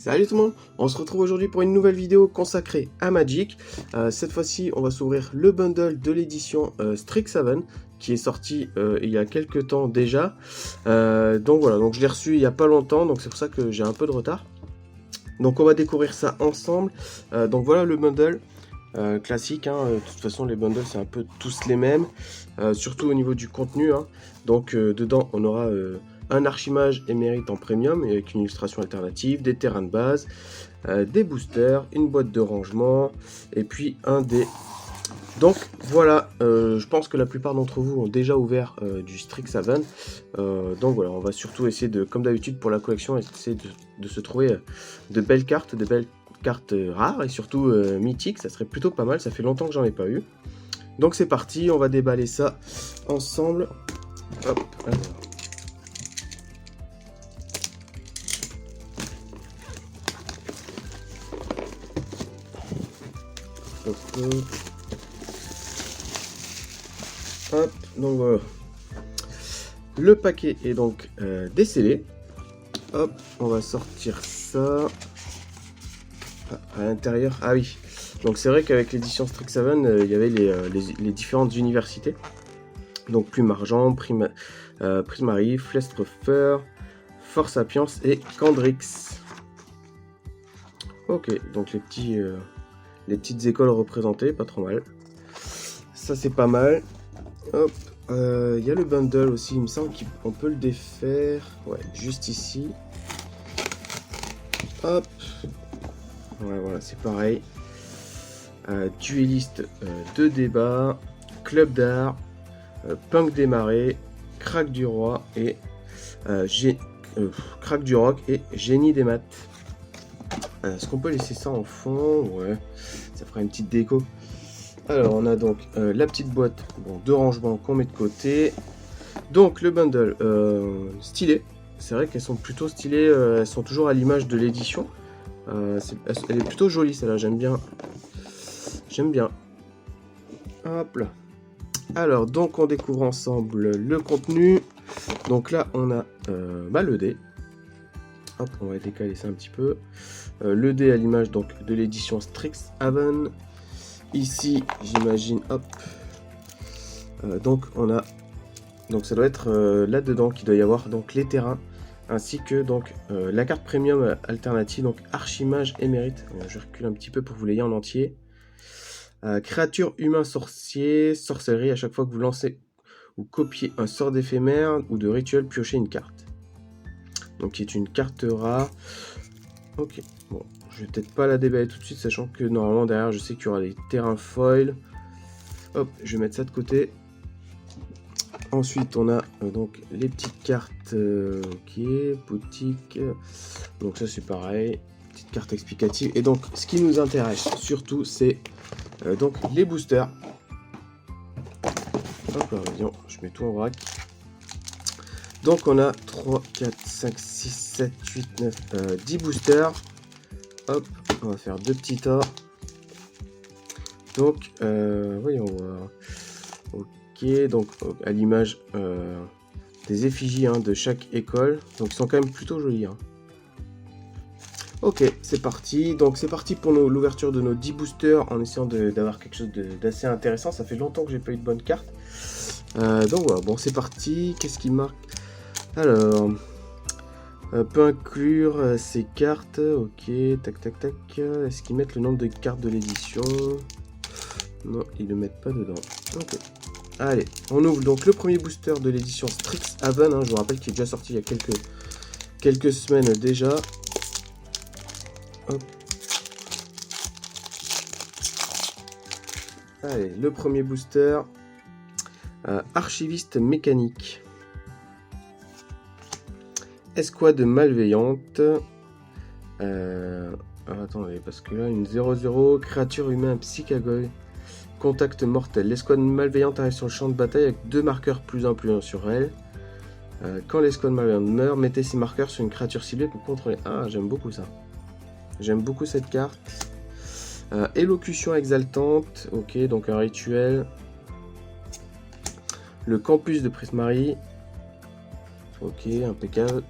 Salut tout le monde, on se retrouve aujourd'hui pour une nouvelle vidéo consacrée à Magic. Cette fois-ci, on va s'ouvrir le bundle de l'édition Strixhaven qui est sorti il y a quelques temps déjà. Donc voilà, donc je l'ai reçu il n'y a pas longtemps, donc c'est pour ça que j'ai un peu de retard. Donc on va découvrir ça ensemble. Donc voilà le bundle classique, hein. De toute façon les bundles c'est un peu tous les mêmes, surtout au niveau du contenu, hein. Donc dedans on aura un archimage émérite en premium et avec une illustration alternative, des terrains de base, des boosters, une boîte de rangement et puis un dé. Donc voilà, je pense que la plupart d'entre vous ont déjà ouvert du Strixhaven. Donc voilà, on va surtout essayer de, comme d'habitude pour la collection, essayer de se trouver de belles cartes rares et surtout mythiques. Ça serait plutôt pas mal, ça fait longtemps que j'en ai pas eu. Donc c'est parti, on va déballer ça ensemble. Hop, alors. Hop, donc voilà. Le paquet est donc décellé. Hop, on va sortir ça. À l'intérieur, ah oui. Donc c'est vrai qu'avec l'édition Strixhaven, il y avait les différentes universités. Donc Plume Argent, Prismari, Flestrofer, Force Sapiens et Candrix. Ok, donc les petites écoles représentées, pas trop mal. Ça c'est pas mal. Hop, il y a le bundle aussi, il me semble qu'on peut le défaire. Ouais, juste ici. Hop. Ouais, voilà, c'est pareil. Dueliste de débat, club d'art, punk des marais, crack du roi et crack du rock et génie des maths. Est-ce qu'on peut laisser ça en fond? Ouais, ça fera une petite déco. Alors on a donc la petite boîte de rangement qu'on met de côté. Donc le bundle stylé. C'est vrai qu'elles sont plutôt stylées, elles sont toujours à l'image de l'édition. Elle est plutôt jolie celle-là, j'aime bien. J'aime bien. Hop là. Alors donc on découvre ensemble le contenu. Donc là on a le dé. Hop, on va décaler ça un petit peu. Le dé à l'image donc de l'édition Strixhaven. Ici, j'imagine, hop. Donc on a, donc ça doit être là-dedans qu'il doit y avoir donc les terrains ainsi que donc la carte premium alternative donc Archimage émérite. Je recule un petit peu pour que vous l'ayez en entier. Créature humain sorcier, sorcellerie, à chaque fois que vous lancez ou copiez un sort d'éphémère ou de rituel, piochez une carte. Donc qui est une carte rare. Ok, bon. Je vais peut-être pas la déballer tout de suite, sachant que normalement derrière je sais qu'il y aura des terrains foil. Hop, je vais mettre ça de côté. Ensuite on a donc les petites cartes, ok, boutique. Donc ça c'est pareil, petite carte explicative. Et donc ce qui nous intéresse surtout c'est donc les boosters. Hop là, voyons, je mets tout en vrac. Donc on a 3, 4, 5, 6, 7, 8, 9, 10 boosters. Hop, on va faire deux petits tas. Donc, voyons voir. Ok, donc à l'image des effigies de chaque école. Donc, ils sont quand même plutôt jolis. Hein. Ok, c'est parti. Donc, c'est parti pour l'ouverture de nos 10 boosters en essayant d'avoir quelque chose d'assez intéressant. Ça fait longtemps que j'ai pas eu de bonne carte. Donc, voilà, bon, c'est parti. Qu'est-ce qui marque? Alors. Peut inclure ces cartes, ok, tac tac tac. Est-ce qu'ils mettent le nombre de cartes de l'édition? Non, ils ne mettent pas dedans. Ok. Allez, on ouvre donc le premier booster de l'édition Strixhaven. Je vous rappelle qu'il est déjà sorti il y a quelques semaines déjà. Hop. Allez, le premier booster. Archiviste mécanique. Escouade malveillante. Attendez, parce que là, une 0-0, créature humaine psychagogue, contact mortel. L'escouade malveillante arrive sur le champ de bataille avec 2 marqueurs +1/+1 sur elle. Quand l'escouade malveillante meurt, mettez ces marqueurs sur une créature ciblée pour contrôler. Ah, j'aime beaucoup ça. J'aime beaucoup cette carte. Élocution exaltante, ok, donc un rituel. Le campus de Prismari. Ok, impeccable.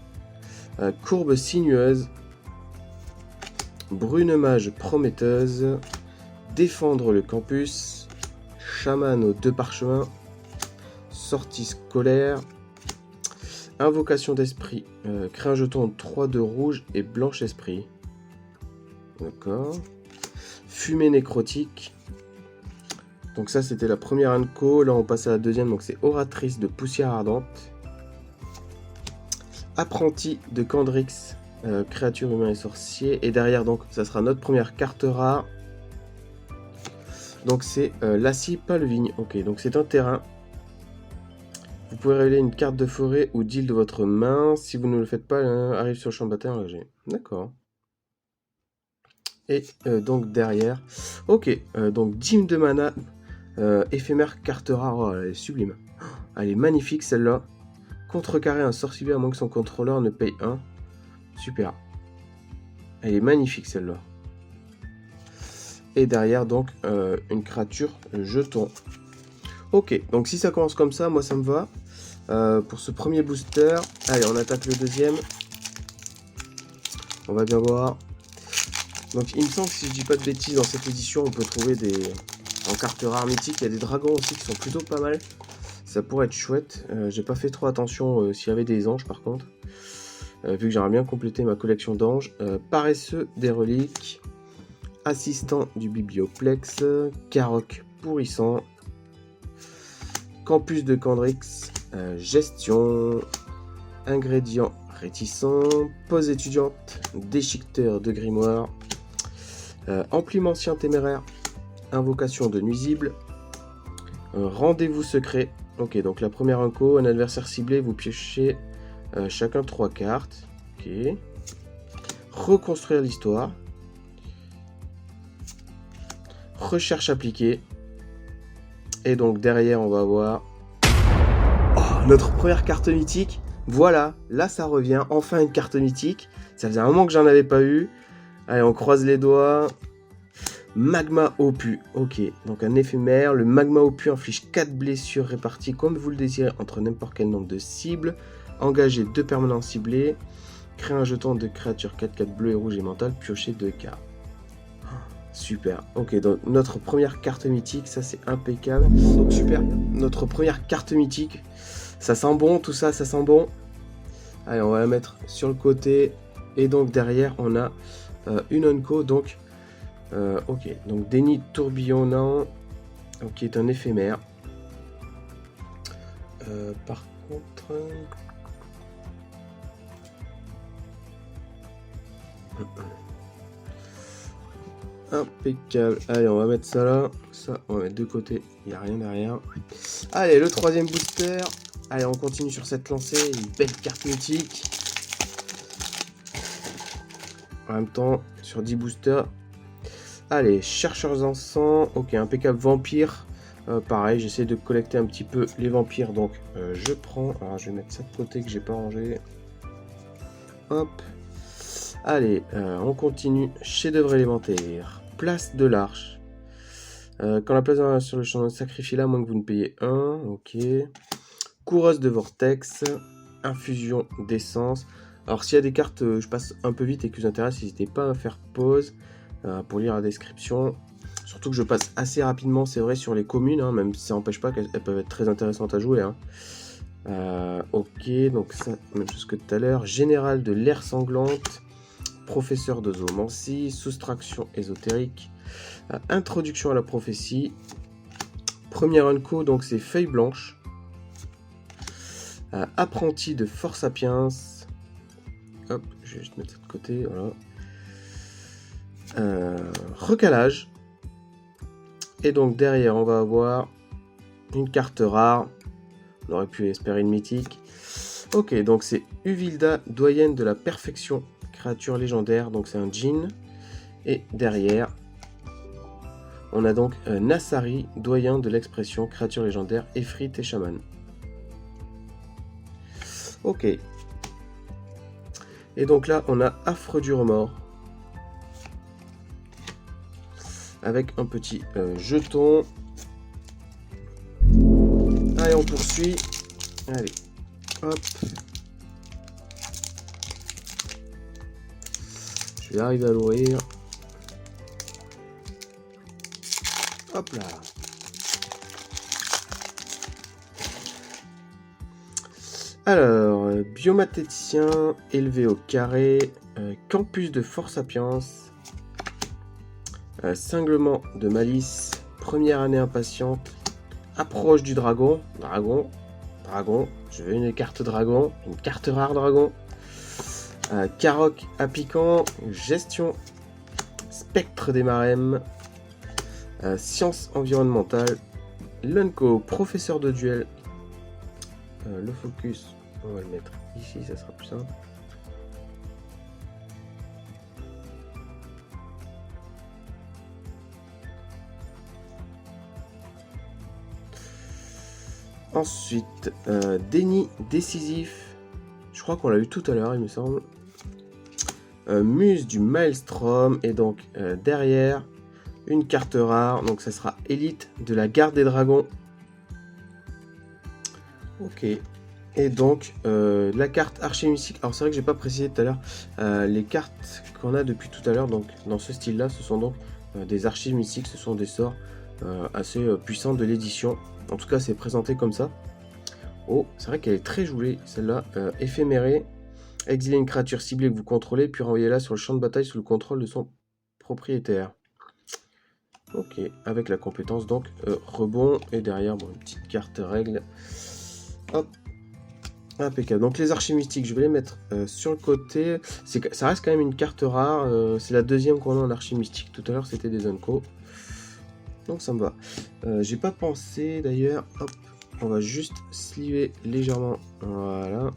Courbe sinueuse. Brune mage prometteuse. Défendre le campus. Chaman aux 2 parchemins. Sortie scolaire. Invocation d'esprit. Crée un jeton 3 de rouge et blanche esprit. D'accord. Fumée nécrotique. Donc ça c'était la première Anko. Là on passe à la deuxième. Donc c'est oratrice de poussière ardente. Apprenti de Candrix. Créature humain et sorcier. Et derrière donc ça sera notre première carte rare. Donc c'est Lassie Palvigne. Ok, donc c'est un terrain. Vous pouvez révéler une carte de forêt ou d'île de votre main. Si vous ne le faites pas, arrive sur le champ de bataille engagé. D'accord. Et donc derrière. Ok, donc dîme de mana. Éphémère carte rare. Oh, elle est sublime. Elle est magnifique celle-là. Contrecarrer un sorcier à moins que son contrôleur ne paye 1. Super. Elle est magnifique celle-là. Et derrière donc une créature jeton. Ok, donc si ça commence comme ça, moi ça me va. Pour ce premier booster, allez on attaque le deuxième. On va bien voir. Donc il me semble que si je dis pas de bêtises, dans cette édition on peut trouver des... En cartes rares mythiques, il y a des dragons aussi qui sont plutôt pas mal. Ça pourrait être chouette. J'ai pas fait trop attention s'il y avait des anges par contre. Vu que j'aimerais bien compléter ma collection d'anges. Paresseux des reliques. Assistant du biblioplex. Caroc pourrissant. Campus de Candrix. Gestion. Ingrédients réticents. Pause étudiante. Déchiqueteur de grimoire. Empliment ancien téméraire. Invocation de nuisible. Rendez-vous secret. Ok, donc la première inco, un adversaire ciblé, vous piochez chacun 3 cartes. Ok. Reconstruire l'histoire. Recherche appliquée. Et donc derrière, on va avoir notre première carte mythique. Voilà, là ça revient. Enfin une carte mythique. Ça faisait un moment que j'en avais pas eu. Allez, on croise les doigts. Magma Opus. Ok, donc un éphémère. Le Magma Opus inflige 4 blessures réparties comme vous le désirez entre n'importe quel nombre de cibles. Engagez 2 permanents ciblés. Créez un jeton de créature 4/4 bleu et rouge et mental. Piochez 2 cartes. Super. Ok, donc notre première carte mythique, ça c'est impeccable. Donc super. Notre première carte mythique. Ça sent bon, tout ça, ça sent bon. Allez, on va la mettre sur le côté. Et donc derrière, on a une Onco. Donc, ok. Donc déni tourbillonnant. Donc, qui est un éphémère. Par contre... Impeccable. Allez, on va mettre ça là. Ça, on va mettre de côté. Il n'y a rien derrière. Allez, le troisième booster. Allez, on continue sur cette lancée. Une belle carte mythique. En même temps, sur 10 boosters. Allez, chercheurs encens. Ok, impeccable vampire. Pareil, j'essaie de collecter un petit peu les vampires. Donc, je prends. Alors, je vais mettre ça de côté que j'ai pas rangé. Hop. Allez, on continue. Chef-d'œuvre élémentaire. Place de l'Arche. Quand la place sur le champ, sacrifiez-la à moins que vous ne payez 1. Ok. Coureuse de vortex. Infusion d'essence. Alors, s'il y a des cartes, je passe un peu vite et qui vous intéressent, n'hésitez pas à faire pause pour lire la description. Surtout que je passe assez rapidement, c'est vrai, sur les communes, hein, même si ça n'empêche pas qu'elles peuvent être très intéressantes à jouer. Hein. Ok, donc ça, même chose que tout à l'heure. Général de l'air sanglante. Professeur de zoomancie, soustraction ésotérique, introduction à la prophétie, première unco, donc c'est feuille blanche, apprenti de Force Sapiens, hop, je vais juste mettre ça de côté, voilà, recalage, et donc derrière on va avoir une carte rare, on aurait pu espérer une mythique, ok, donc c'est Uvilda, doyenne de la perfection, créature légendaire, donc c'est un djinn. Et derrière, on a donc Nassari, doyen de l'expression, créature légendaire, effrite et chaman. Ok. Et donc là, on a Affreux du remords. Avec un petit jeton. Allez, on poursuit. Allez, hop. Je vais arriver à l'ouvrir. Hop là. Alors, biomathéticien élevé au carré, campus de Force Sapiens, cinglement de malice, première année impatiente, approche du dragon, dragon, je veux une carte dragon, une carte rare dragon, Karok à piquant, gestion, spectre des marèmes, sciences environnementales, Lunko, professeur de duel, le focus, on va le mettre ici, ça sera plus simple. Ensuite, déni décisif. Je crois qu'on l'a eu tout à l'heure, il me semble. Muse du Maelstrom. Et donc, derrière, une carte rare. Donc, ça sera élite de la garde des dragons. Ok. Et donc, la carte archer mystique. Alors, c'est vrai que j'ai pas précisé tout à l'heure. Les cartes qu'on a depuis tout à l'heure, donc dans ce style-là, ce sont donc des archives mystiques. Ce sont des sorts assez puissants de l'édition. En tout cas, c'est présenté comme ça. Oh, c'est vrai qu'elle est très jolie, celle-là. Éphémérée. Exiler une créature ciblée que vous contrôlez, puis renvoyer-la sur le champ de bataille sous le contrôle de son propriétaire. Ok, avec la compétence donc rebond. Et derrière, bon, une petite carte règle. Hop. Impeccable. Donc les archives mystiques, je vais les mettre sur le côté. Ça reste quand même une carte rare. C'est la deuxième qu'on a en archives mystiques. Tout à l'heure, c'était des Unco. Donc ça me va. J'ai pas pensé d'ailleurs. Hop, on va juste sliver légèrement. Voilà.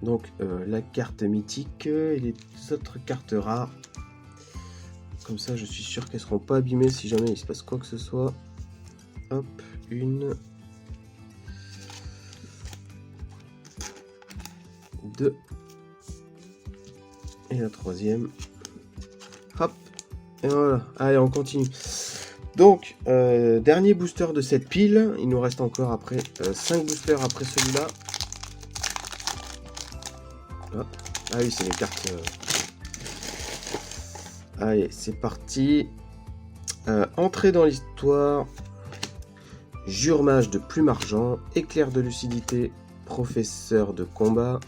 Donc la carte mythique et les autres cartes rares. Comme ça, je suis sûr qu'elles seront pas abîmées si jamais il se passe quoi que ce soit. Hop, une, deux, et la troisième. Hop, et voilà. Allez, on continue. Donc, dernier booster de cette pile. Il nous reste encore après 5 boosters après celui-là. Ah oui, c'est les cartes. Allez, c'est parti. Entrée dans l'histoire. Jure-mage de plume argent. Éclair de lucidité. Professeur de combat.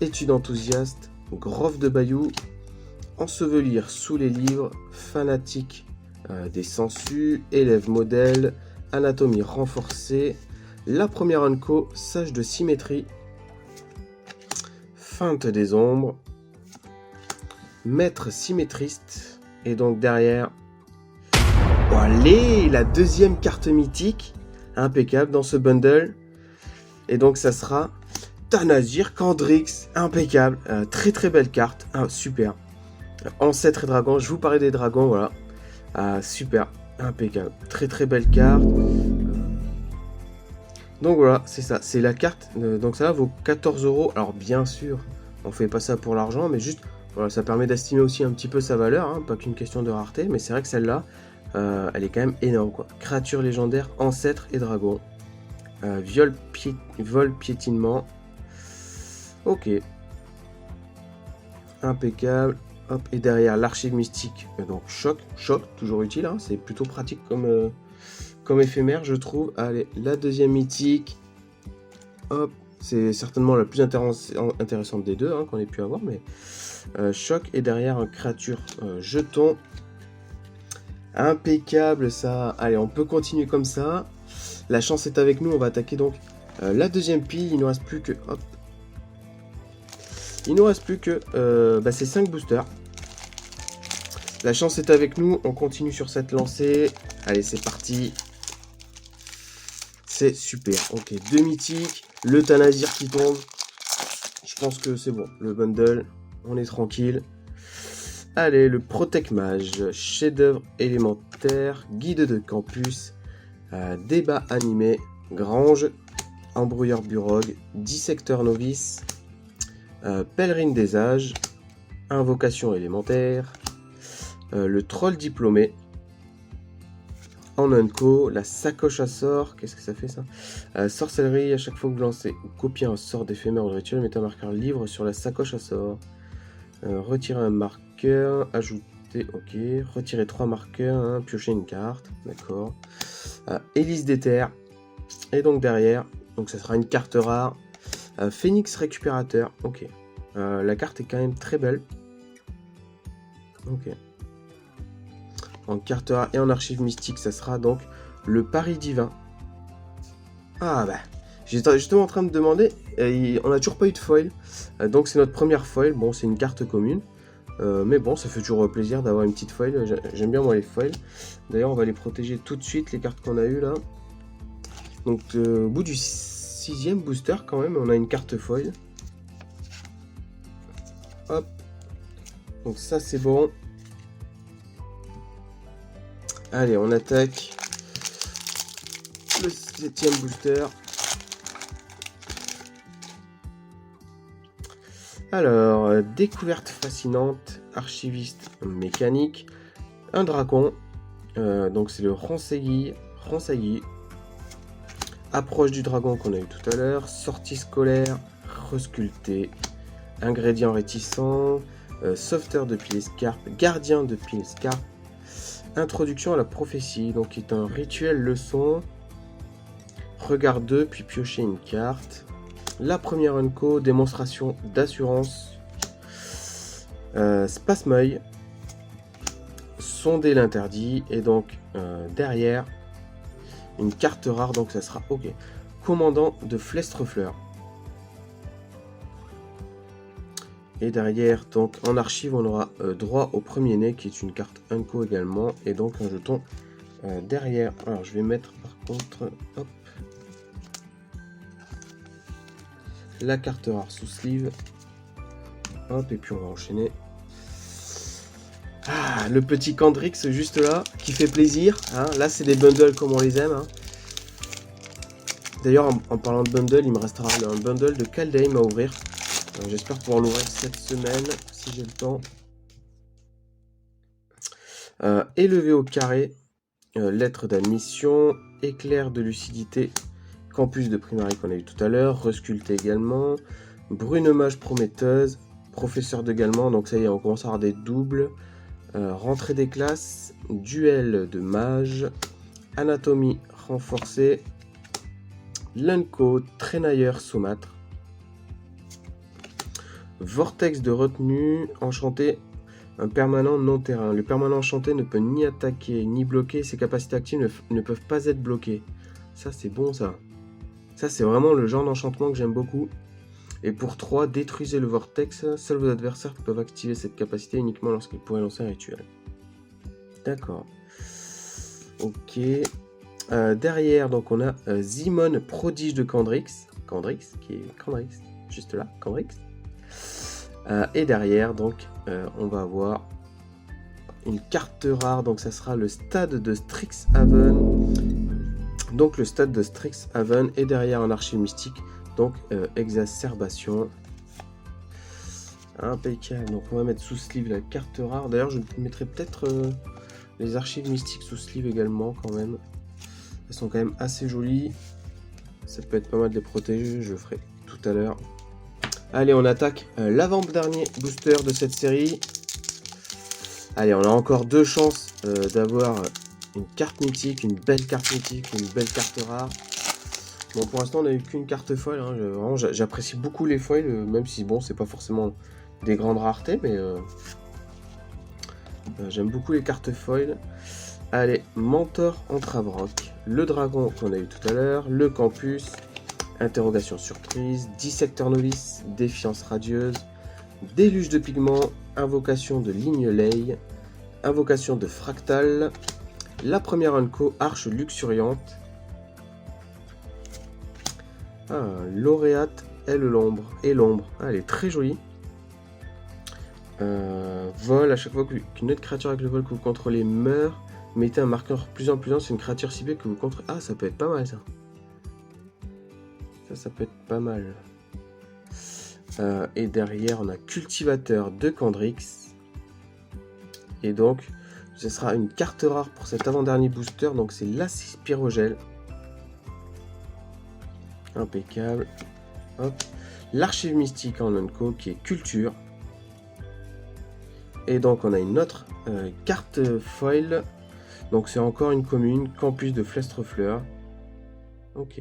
Étude enthousiaste. Grove de Bayou. Ensevelir sous les livres. Fanatique des sangsues. Élève modèle. Anatomie renforcée. La première Unco. Sage de symétrie. Feinte des ombres, maître symétriste, et donc derrière, oh, allez, la deuxième carte mythique, impeccable dans ce bundle, et donc ça sera Tanazir Kandrix, impeccable, très très belle carte, super, ancêtre et dragon, je vous parlais des dragons, voilà, super, impeccable, très très belle carte. Donc voilà, c'est ça, c'est la carte, donc ça vaut 14 €. Alors bien sûr, on fait pas ça pour l'argent, mais juste, voilà, ça permet d'estimer aussi un petit peu sa valeur, hein, pas qu'une question de rareté, mais c'est vrai que celle-là, elle est quand même énorme, quoi. Créature légendaire, ancêtre et dragon. Vol piétinement. Ok. Impeccable. Hop, et derrière l'archive mystique, donc choc, toujours utile, hein, c'est plutôt pratique comme éphémère, je trouve. Allez, la deuxième mythique. Hop, c'est certainement la plus intéressante des deux qu'on ait pu avoir, mais choc, et derrière un créature jeton. Impeccable ça. Allez, on peut continuer comme ça. La chance est avec nous, on va attaquer donc la deuxième pile. Il nous reste plus que... Hop. Il nous reste plus que ces 5 boosters. La chance est avec nous, on continue sur cette lancée. Allez, c'est parti. C'est super. Ok, 2 mythiques, le Tanazir qui tombe. Je pense que c'est bon. Le bundle, on est tranquille. Allez, le Protect Mage, chef-d'œuvre élémentaire, guide de campus, débat animé, grange, embrouilleur burog, dissecteur novice, pèlerine des âges, invocation élémentaire, le troll diplômé, en Unco, la sacoche à sort, qu'est-ce que ça fait ça, sorcellerie, à chaque fois que vous lancez ou copiez un sort d'éphémère ou de rituel, mettez un marqueur livre sur la sacoche à sort, retirer un marqueur, ajouter acheter, ok. Retirer 3 marqueurs, hein, piocher une carte, d'accord. Hélice d'éther. Et donc derrière, donc ça sera une carte rare. Phénix récupérateur, ok. La carte est quand même très belle. Ok. En carte rare et en archive mystique, ça sera donc le pari divin. Ah bah, j'étais justement en train de me demander, on n'a toujours pas eu de foil. Donc c'est notre première foil, bon c'est une carte commune. Mais bon, ça fait toujours plaisir d'avoir une petite foil. J'aime bien moi les foils. D'ailleurs, on va les protéger tout de suite, les cartes qu'on a eues là. Donc au bout du 6e booster quand même, on a une carte foil. Hop. Donc ça c'est bon. Allez, on attaque le 7e booster. Alors, découverte fascinante, archiviste mécanique, un dragon, donc c'est le Ronsegui. Approche du dragon qu'on a eu tout à l'heure, sortie scolaire, resculpté, ingrédient réticent, sauveteur de Pilescarpe, gardien de Pilescarpe, introduction à la prophétie, donc qui est un rituel leçon, regarde 2 puis piocher une carte. La première unco, démonstration d'assurance, spasmeuil, sonder l'interdit, et donc derrière, une carte rare, donc ça sera ok. Commandant de Flestrefleur. Et derrière, donc en archive, on aura droit au premier né, qui est une carte unco également, et donc un jeton derrière. Alors je vais mettre par contre, hop, la carte rare sous sleeve. Hop, et puis on va enchaîner. Ah, le petit Candrix juste là, qui fait plaisir. Hein. Là, c'est des bundles comme on les aime. Hein. D'ailleurs, en parlant de bundle, il me restera un bundle de Kaldheim à ouvrir. J'espère pouvoir l'ouvrir cette semaine, si j'ai le temps. Élevé au carré, lettre d'admission, éclair de lucidité, campus de Primary qu'on a eu tout à l'heure, resculpté également, brune mage prometteuse, professeur d'également, donc ça y est, on commence à avoir des doubles. Rentrée des classes, duel de mage, anatomie renforcée, l'unco, traînailleur saumâtre, vortex de retenue, enchanté, un permanent non terrain. Le permanent enchanté ne peut ni attaquer ni bloquer, ses capacités actives ne peuvent pas être bloquées. Ça c'est bon ça. Ça c'est vraiment le genre d'enchantement que j'aime beaucoup. Et pour 3, détruisez le vortex. Seuls vos adversaires peuvent activer cette capacité uniquement lorsqu'ils pourraient lancer un rituel. D'accord. Ok. Derrière, donc on a Zimon, prodige de Candrix. Candrix, qui est Candrix, juste là, Candrix. Et derrière, donc, on va avoir une carte rare. Donc ça sera le stade de Strixhaven. Donc le stade de Strixhaven. Et derrière, un archive mystique. Donc, exacerbation. Impeccable. Donc, on va mettre sous sleeve la carte rare. D'ailleurs, je mettrai peut-être les archives mystiques sous sleeve également, quand même. Elles sont quand même assez jolies. Ça peut être pas mal de les protéger. Je le ferai tout à l'heure. Allez, on attaque l'avant-dernier booster de cette série. Allez, on a encore 2 chances d'avoir une carte mythique, une belle carte mythique, une belle carte rare. Bon, pour l'instant, on n'a eu qu'une carte foil. Hein. Vraiment, j'apprécie beaucoup les foils, même si, bon, c'est pas forcément des grandes raretés, mais j'aime beaucoup les cartes foil. Allez, Mentor Entravrock, le dragon qu'on a eu tout à l'heure, le campus, interrogation surprise, dissecteur novice, défiance radieuse, déluge de pigments, invocation de ligne lay, invocation de fractal, la première unco, arche luxuriante. Lauréate est l'ombre. Ah, elle est très jolie. Vol, à chaque fois qu'une autre créature avec le vol que vous contrôlez meurt, mettez un marqueur plus en plus c'est une créature ciblée que vous contrôlez. Ah, ça peut être pas mal ça. Ça peut être pas mal. Et derrière, on a cultivateur de Candrix. Et donc, ce sera une carte rare pour cet avant-dernier booster. Donc, c'est la Spirogel. Impeccable. Hop. L'archive mystique en unco qui est culture. et donc on a une autre carte foil. Donc c'est encore une commune, campus de Flestrefleur. Ok.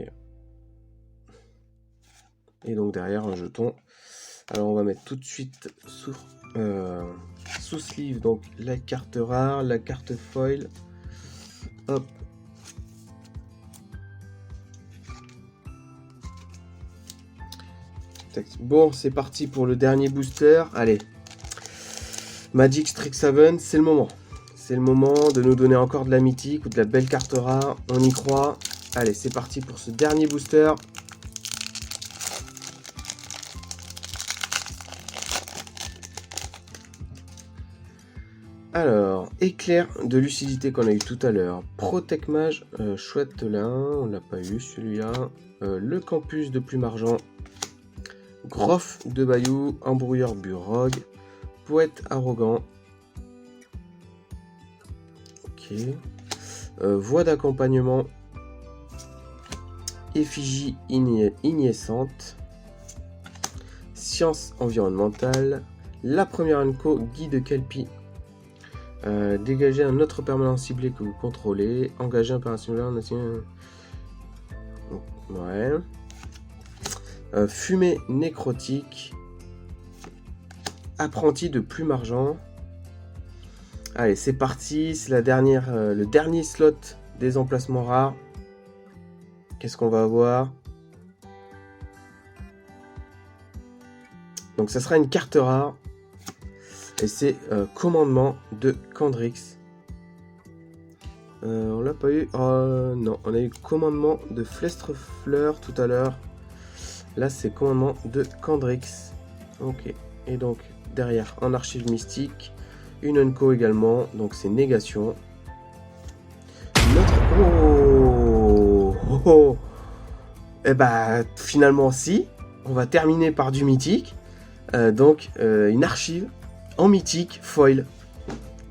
Et donc derrière un jeton. Alors on va mettre tout de suite sous sleeve donc la carte rare, la carte foil. Hop. Bon, c'est parti pour le dernier booster. Allez. Magic Strixhaven, c'est le moment. C'est le moment de nous donner encore de la mythique ou de la belle carte rare. On y croit. Allez, c'est parti pour ce dernier booster. Alors, éclair de lucidité qu'on a eu tout à l'heure. Protect Mage, chouette là, on l'a pas eu celui-là. Le campus de Plume Argent. Groff de Bayou, embrouilleur Burog. Poète arrogant. Ok. Voix d'accompagnement. Effigie ignescente. Science environnementale. La première Unco, guide Kelpie. Dégager un autre permanent ciblé que vous contrôlez. Engager un opérationnel national. Ouais. Fumée nécrotique. Apprenti de Plume Argent. Allez, c'est parti. C'est la dernière, le dernier slot des emplacements rares. Qu'est-ce qu'on va avoir? Donc ça sera une carte rare. Et c'est commandement de Candrix. On l'a pas eu. Non, on a eu commandement de Flestrefleur tout à l'heure. Là, c'est commandement de Candrix. Ok. Et donc, derrière, en archive mystique, une Unco également. Donc, c'est négation. Notre... Oh. Et bah, finalement, si. On va terminer par du mythique. Donc, une archive. En mythique, foil,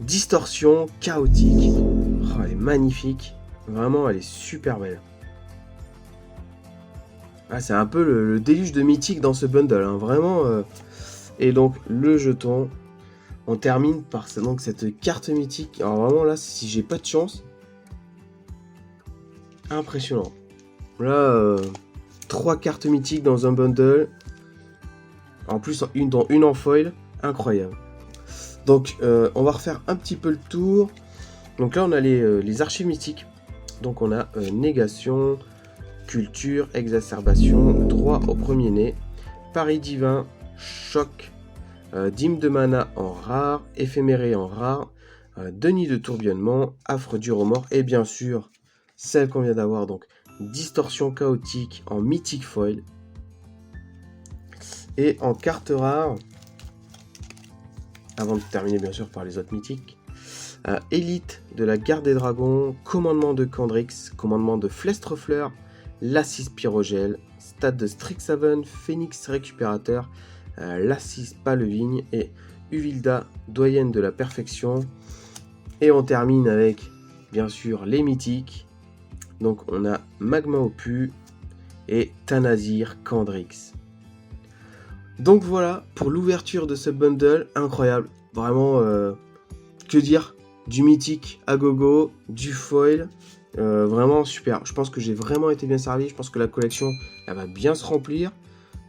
distorsion, chaotique. Oh, elle est magnifique. Vraiment, elle est super belle. Ah, c'est un peu le déluge de mythique dans ce bundle. Hein, vraiment. Et donc, le jeton. On termine par donc, cette carte mythique. Alors vraiment, là, si j'ai pas de chance. Impressionnant. Là, 3 cartes mythiques dans un bundle. En plus, dont une en foil. Incroyable. Donc on va refaire un petit peu le tour. Donc là on a les archives mythiques. Donc on a négation, culture, exacerbation, droit au premier-né, pari divin, choc, dîme de mana en rare, éphéméré en rare, Denis de tourbillonnement, affre du remords et bien sûr celle qu'on vient d'avoir, donc distorsion chaotique en mythique foil. Et en carte rare, avant de terminer bien sûr par les autres mythiques, élite de la garde des dragons, commandement de Candrix, commandement de Flestrefleur, Lassis Pyrogel, stade de Strixhaven, Phénix récupérateur, Lassis Palevigne et Uvilda, doyenne de la perfection. Et on termine avec bien sûr les mythiques. Donc on a Magma Opus et Tanazir Candrix. Donc voilà pour l'ouverture de ce bundle incroyable. Vraiment, que dire? Du mythique à gogo, du foil. Vraiment super. Je pense que j'ai vraiment été bien servi. Je pense que la collection elle va bien se remplir.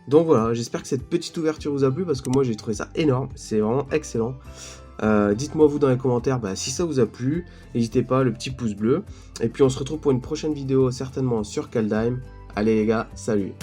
Donc voilà, j'espère que cette petite ouverture vous a plu parce que moi j'ai trouvé ça énorme. C'est vraiment excellent. Dites-moi vous dans les commentaires si ça vous a plu. N'hésitez pas, le petit pouce bleu. Et puis on se retrouve pour une prochaine vidéo certainement sur Kaldheim. Allez les gars, salut!